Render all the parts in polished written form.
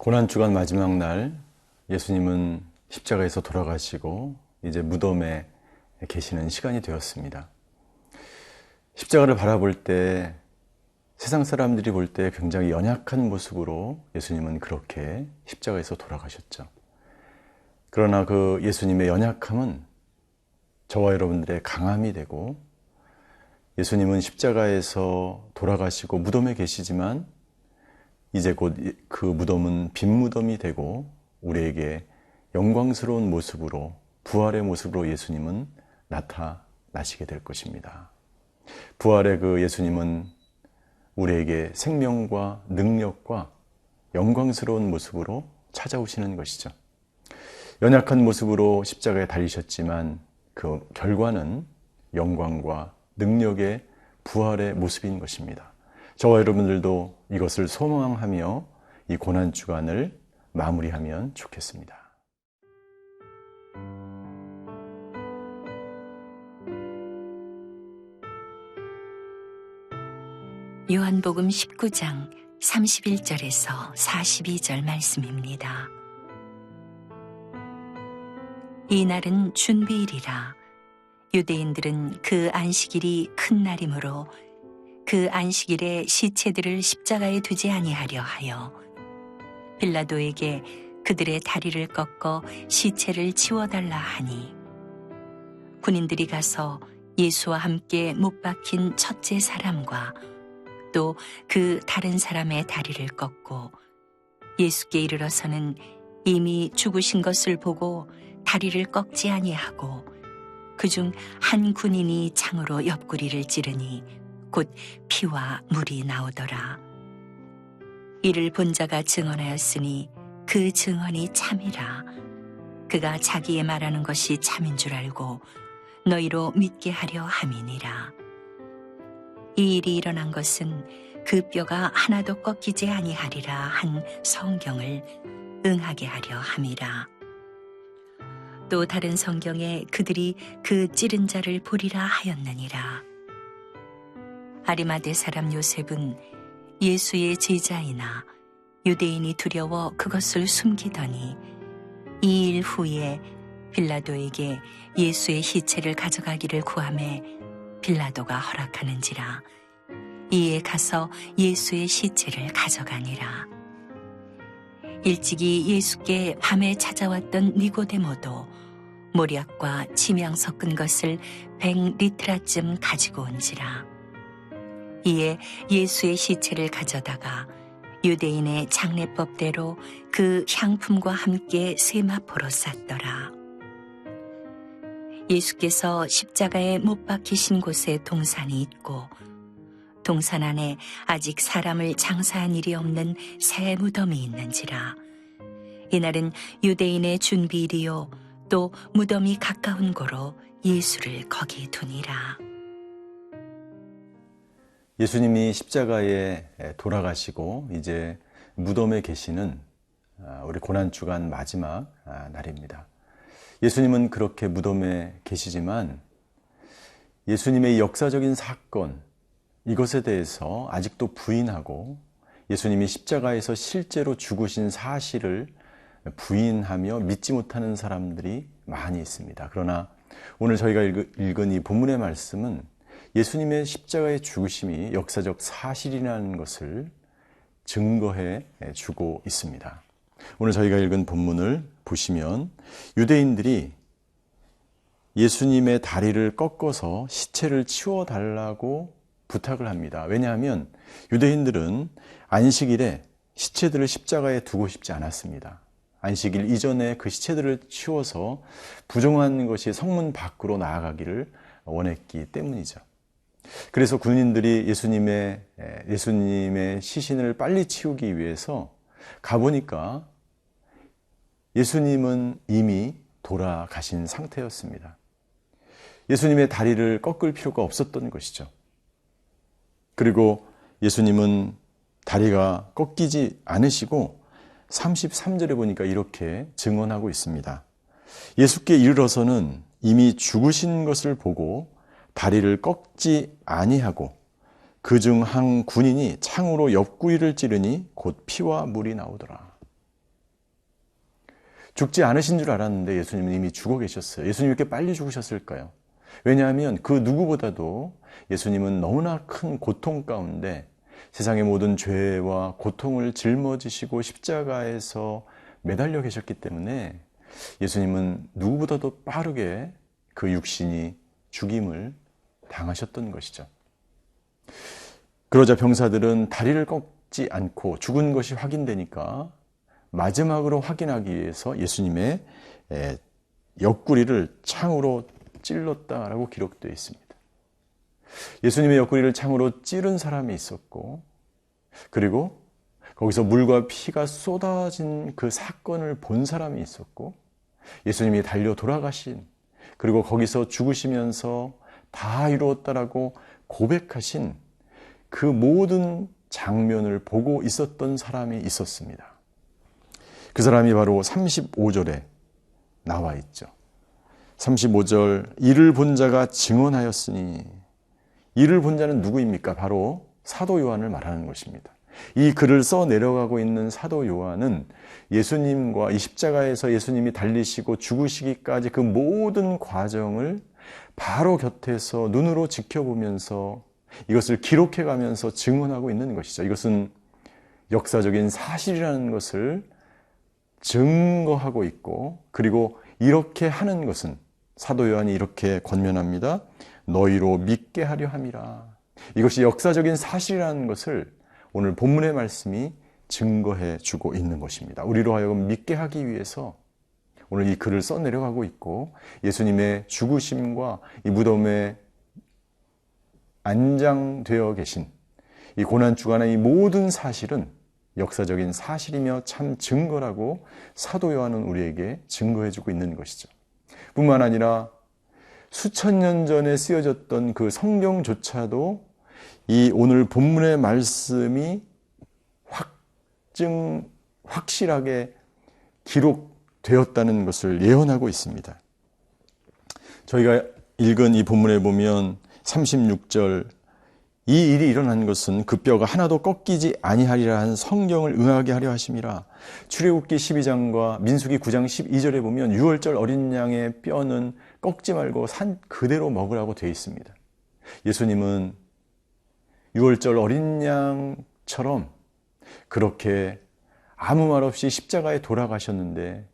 고난주간 마지막 날 예수님은 십자가에서 돌아가시고 이제 무덤에 계시는 시간이 되었습니다. 십자가를 바라볼 때 세상 사람들이 볼 때 굉장히 연약한 모습으로 예수님은 그렇게 십자가에서 돌아가셨죠. 그러나 그 예수님의 연약함은 저와 여러분들의 강함이 되고, 예수님은 십자가에서 돌아가시고 무덤에 계시지만 이제 곧 그 무덤은 빈 무덤이 되고 우리에게 영광스러운 모습으로, 부활의 모습으로 예수님은 나타나시게 될 것입니다. 부활의 그 예수님은 우리에게 생명과 능력과 영광스러운 모습으로 찾아오시는 것이죠. 연약한 모습으로 십자가에 달리셨지만 그 결과는 영광과 능력의 부활의 모습인 것입니다. 저와 여러분들도 이것을 소망하며 이 고난주간을 마무리하면 좋겠습니다. 요한복음 19장 31절에서 42절 말씀입니다. 이 날은 준비일이라. 유대인들은 그 안식일이 큰 날이므로 그 안식일에 시체들을 십자가에 두지 아니하려 하여 빌라도에게 그들의 다리를 꺾어 시체를 치워달라 하니, 군인들이 가서 예수와 함께 못 박힌 첫째 사람과 또 그 다른 사람의 다리를 꺾고 예수께 이르러서는 이미 죽으신 것을 보고 다리를 꺾지 아니하고 그중 한 군인이 창으로 옆구리를 찌르니 곧 피와 물이 나오더라. 이를 본 자가 증언하였으니 그 증언이 참이라. 그가 자기의 말하는 것이 참인 줄 알고 너희로 믿게 하려 함이니라. 이 일이 일어난 것은 그 뼈가 하나도 꺾이지 아니하리라 한 성경을 응하게 하려 함이라. 또 다른 성경에 그들이 그 찌른 자를 보리라 하였느니라. 아리마대 사람 요셉은 예수의 제자이나 유대인이 두려워 그것을 숨기더니 2일 후에 빌라도에게 예수의 시체를 가져가기를 구하매 빌라도가 허락하는지라. 이에 가서 예수의 시체를 가져가니라. 일찍이 예수께 밤에 찾아왔던 니고데모도 모략과 침향 섞은 것을 100리트라쯤 가지고 온지라. 이에 예수의 시체를 가져다가 유대인의 장례법대로 그 향품과 함께 세마포로 쌌더라. 예수께서 십자가에 못 박히신 곳에 동산이 있고 동산 안에 아직 사람을 장사한 일이 없는 새 무덤이 있는지라. 이날은 유대인의 준비일이요 또 무덤이 가까운 고로 예수를 거기 두니라. 예수님이 십자가에 돌아가시고 이제 무덤에 계시는 우리 고난주간 마지막 날입니다. 예수님은 그렇게 무덤에 계시지만 예수님의 역사적인 사건, 이것에 대해서 아직도 부인하고 예수님이 십자가에서 실제로 죽으신 사실을 부인하며 믿지 못하는 사람들이 많이 있습니다. 그러나 오늘 저희가 읽은 이 본문의 말씀은 예수님의 십자가의 죽으심이 역사적 사실이라는 것을 증거해 주고 있습니다. 오늘 저희가 읽은 본문을 보시면 유대인들이 예수님의 다리를 꺾어서 시체를 치워달라고 부탁을 합니다. 왜냐하면 유대인들은 안식일에 시체들을 십자가에 두고 싶지 않았습니다. 안식일 이전에 그 시체들을 치워서 부정한 것이 성문 밖으로 나아가기를 원했기 때문이죠. 그래서 군인들이 예수님의 시신을 빨리 치우기 위해서 가보니까 예수님은 이미 돌아가신 상태였습니다. 예수님의 다리를 꺾을 필요가 없었던 것이죠. 그리고 예수님은 다리가 꺾이지 않으시고 33절에 보니까 이렇게 증언하고 있습니다. 예수께 이르러서는 이미 죽으신 것을 보고 다리를 꺾지 아니하고 그중 한 군인이 창으로 옆구리를 찌르니 곧 피와 물이 나오더라. 죽지 않으신 줄 알았는데 예수님은 이미 죽어 계셨어요. 예수님이 이렇게 빨리 죽으셨을까요? 왜냐하면 그 누구보다도 예수님은 너무나 큰 고통 가운데 세상의 모든 죄와 고통을 짊어지시고 십자가에서 매달려 계셨기 때문에 예수님은 누구보다도 빠르게 그 육신이 죽임을 당하셨던 것이죠. 그러자 병사들은 다리를 꺾지 않고 죽은 것이 확인되니까 마지막으로 확인하기 위해서 예수님의 옆구리를 창으로 찔렀다라고 기록되어 있습니다. 예수님의 옆구리를 창으로 찌른 사람이 있었고, 그리고 거기서 물과 피가 쏟아진 그 사건을 본 사람이 있었고, 예수님이 달려 돌아가신, 그리고 거기서 죽으시면서 다 이루었다라고 고백하신 그 모든 장면을 보고 있었던 사람이 있었습니다. 그 사람이 바로 35절에 나와 있죠. 35절, 이를 본 자가 증언하였으니, 이를 본 자는 누구입니까? 바로 사도 요한을 말하는 것입니다. 이 글을 써 내려가고 있는 사도 요한은 예수님과 이 십자가에서 예수님이 달리시고 죽으시기까지 그 모든 과정을 바로 곁에서 눈으로 지켜보면서 이것을 기록해가면서 증언하고 있는 것이죠. 이것은 역사적인 사실이라는 것을 증거하고 있고, 그리고 이렇게 하는 것은 사도 요한이 이렇게 권면합니다. 너희로 믿게 하려 함이라. 이것이 역사적인 사실이라는 것을 오늘 본문의 말씀이 증거해 주고 있는 것입니다. 우리로 하여금 믿게 하기 위해서 오늘 이 글을 써내려가고 있고, 예수님의 죽으심과 이 무덤에 안장되어 계신 이 고난주간의 이 모든 사실은 역사적인 사실이며 참 증거라고 사도 요한은 우리에게 증거해 주고 있는 것이죠. 뿐만 아니라 수천 년 전에 쓰여졌던 그 성경조차도 이 오늘 본문의 말씀이 확실하게 기록되었다는 것을 예언하고 있습니다. 저희가 읽은 이 본문에 보면 36절, 이 일이 일어난 것은 그 뼈가 하나도 꺾이지 아니하리라 한 성경을 응하게 하려 하심이라. 출애굽기 12장과 민수기 9장 12절에 보면 유월절 어린 양의 뼈는 꺾지 말고 산 그대로 먹으라고 되어 있습니다. 예수님은 유월절 어린 양처럼 그렇게 아무 말 없이 십자가에 돌아가셨는데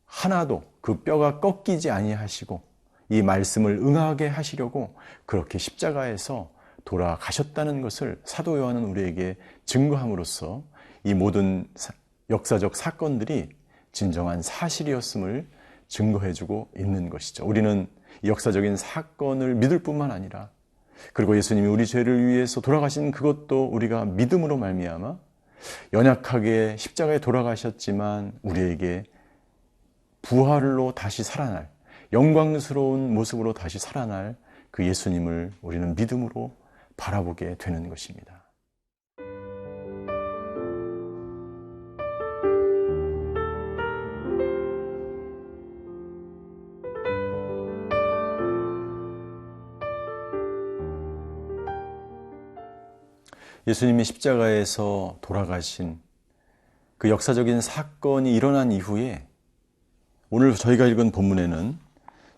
하나도 그 뼈가 꺾이지 아니하시고 이 말씀을 응하게 하시려고 그렇게 십자가에서 돌아가셨다는 것을 사도 요한은 우리에게 증거함으로써 이 모든 역사적 사건들이 진정한 사실이었음을 증거해주고 있는 것이죠. 우리는 이 역사적인 사건을 믿을 뿐만 아니라, 그리고 예수님이 우리 죄를 위해서 돌아가신 그것도 우리가 믿음으로 말미암아 연약하게 십자가에 돌아가셨지만 우리에게 부활로 다시 살아날, 영광스러운 모습으로 다시 살아날 그 예수님을 우리는 믿음으로 바라보게 되는 것입니다. 예수님이 십자가에서 돌아가신 그 역사적인 사건이 일어난 이후에 오늘 저희가 읽은 본문에는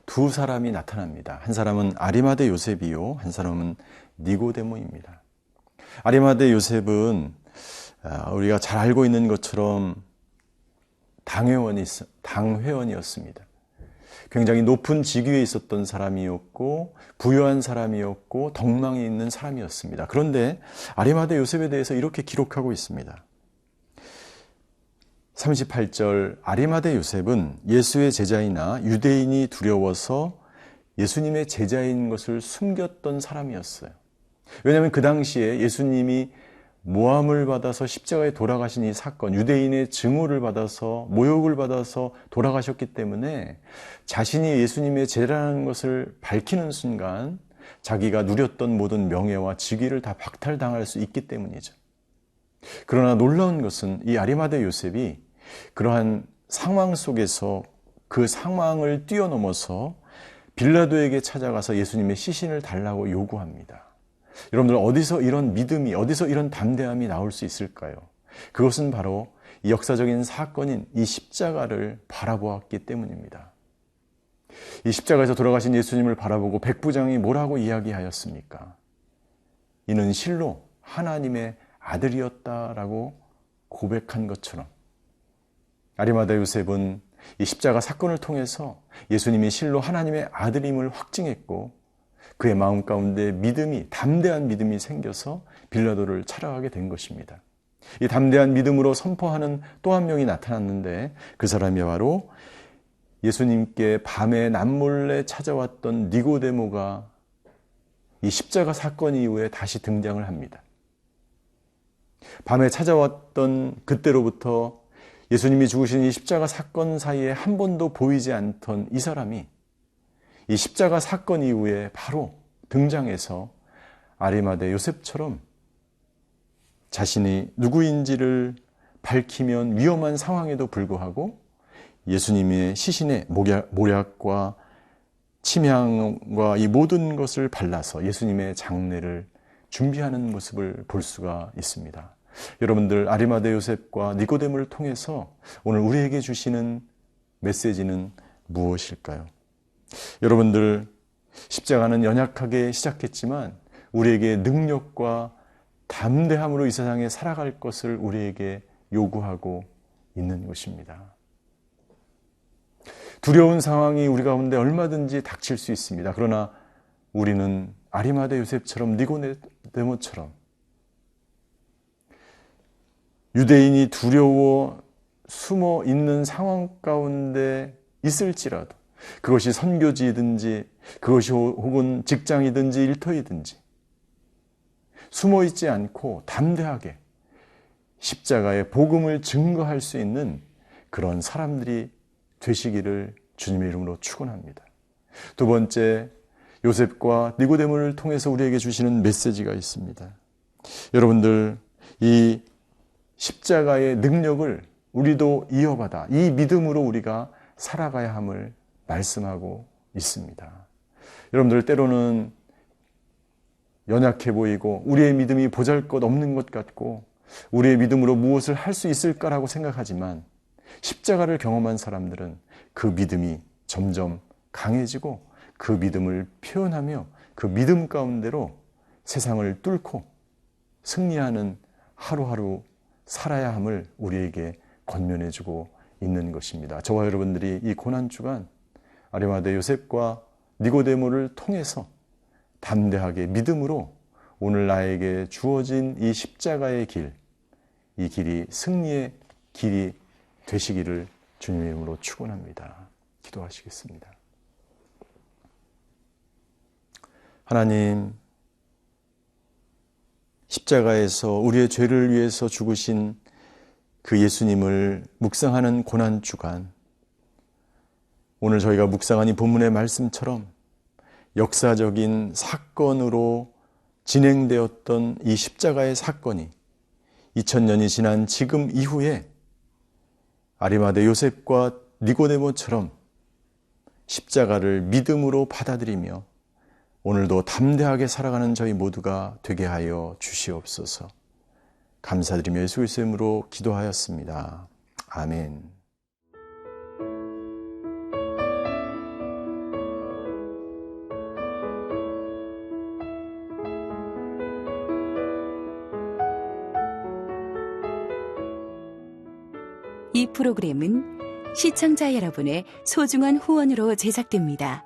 두 사람이 나타납니다. 한 사람은 아리마대 요셉이요, 한 사람은 니고데모입니다. 아리마대 요셉은 우리가 잘 알고 있는 것처럼 당회원이었습니다. 굉장히 높은 직위에 있었던 사람이었고 부유한 사람이었고 덕망이 있는 사람이었습니다. 그런데 아리마대 요셉에 대해서 이렇게 기록하고 있습니다. 38절, 아리마대 요셉은 예수의 제자이나 유대인이 두려워서 예수님의 제자인 것을 숨겼던 사람이었어요. 왜냐하면 그 당시에 예수님이 모함을 받아서 십자가에 돌아가신 이 사건, 유대인의 증오를 받아서 모욕을 받아서 돌아가셨기 때문에 자신이 예수님의 제자라는 것을 밝히는 순간 자기가 누렸던 모든 명예와 직위를 다 박탈당할 수 있기 때문이죠. 그러나 놀라운 것은 이 아리마대 요셉이 그러한 상황 속에서 그 상황을 뛰어넘어서 빌라도에게 찾아가서 예수님의 시신을 달라고 요구합니다. 여러분들, 어디서 이런 믿음이, 어디서 이런 담대함이 나올 수 있을까요? 그것은 바로 이 역사적인 사건인 이 십자가를 바라보았기 때문입니다. 이 십자가에서 돌아가신 예수님을 바라보고 백부장이 뭐라고 이야기하였습니까? 이는 실로 하나님의 아들이었다라고 고백한 것처럼 아리마다 요셉은 이 십자가 사건을 통해서 예수님이 실로 하나님의 아들임을 확증했고 그의 마음 가운데 믿음이, 담대한 믿음이 생겨서 빌라도를 찾아가게 된 것입니다. 이 담대한 믿음으로 선포하는 또 한 명이 나타났는데 그 사람이 바로 예수님께 밤에 남몰래 찾아왔던 니고데모가 이 십자가 사건 이후에 다시 등장을 합니다. 밤에 찾아왔던 그때로부터 예수님이 죽으신 이 십자가 사건 사이에 한 번도 보이지 않던 이 사람이 이 십자가 사건 이후에 바로 등장해서 아리마대 요셉처럼 자신이 누구인지를 밝히면 위험한 상황에도 불구하고 예수님의 시신의 모략과 침향과 이 모든 것을 발라서 예수님의 장례를 준비하는 모습을 볼 수가 있습니다. 여러분들, 아리마대 요셉과 니고데모를 통해서 오늘 우리에게 주시는 메시지는 무엇일까요? 여러분들, 십자가는 연약하게 시작했지만 우리에게 능력과 담대함으로 이 세상에 살아갈 것을 우리에게 요구하고 있는 것입니다. 두려운 상황이 우리 가운데 얼마든지 닥칠 수 있습니다. 그러나 우리는 아리마대 요셉처럼 니고데모처럼 유대인이 두려워 숨어 있는 상황 가운데 있을지라도 그것이 선교지이든지 그것이 혹은 직장이든지 일터이든지 숨어 있지 않고 담대하게 십자가의 복음을 증거할 수 있는 그런 사람들이 되시기를 주님의 이름으로 축원합니다. 두 번째, 요셉과 니고데모를 통해서 우리에게 주시는 메시지가 있습니다. 여러분들, 이 십자가의 능력을 우리도 이어받아 이 믿음으로 우리가 살아가야 함을 말씀하고 있습니다. 여러분들, 때로는 연약해 보이고 우리의 믿음이 보잘것없는 것 같고 우리의 믿음으로 무엇을 할 수 있을까라고 생각하지만 십자가를 경험한 사람들은 그 믿음이 점점 강해지고 그 믿음을 표현하며 그 믿음 가운데로 세상을 뚫고 승리하는 하루하루 살아야 함을 우리에게 권면해주고 있는 것입니다. 저와 여러분들이 이 고난주간 아리마대 요셉과 니고데모를 통해서 담대하게 믿음으로 오늘 나에게 주어진 이 십자가의 길, 이 길이 승리의 길이 되시기를 주님의 이름으로 축원합니다. 기도하시겠습니다. 하나님, 십자가에서 우리의 죄를 위해서 죽으신 그 예수님을 묵상하는 고난주간, 오늘 저희가 묵상한 이 본문의 말씀처럼 역사적인 사건으로 진행되었던 이 십자가의 사건이 2000년이 지난 지금 이후에 아리마대 요셉과 니고데모처럼 십자가를 믿음으로 받아들이며 오늘도 담대하게 살아가는 저희 모두가 되게 하여 주시옵소서. 감사드리며 예수 그리스도의 이름으로 기도하였습니다. 아멘. 이 프로그램은 시청자 여러분의 소중한 후원으로 제작됩니다.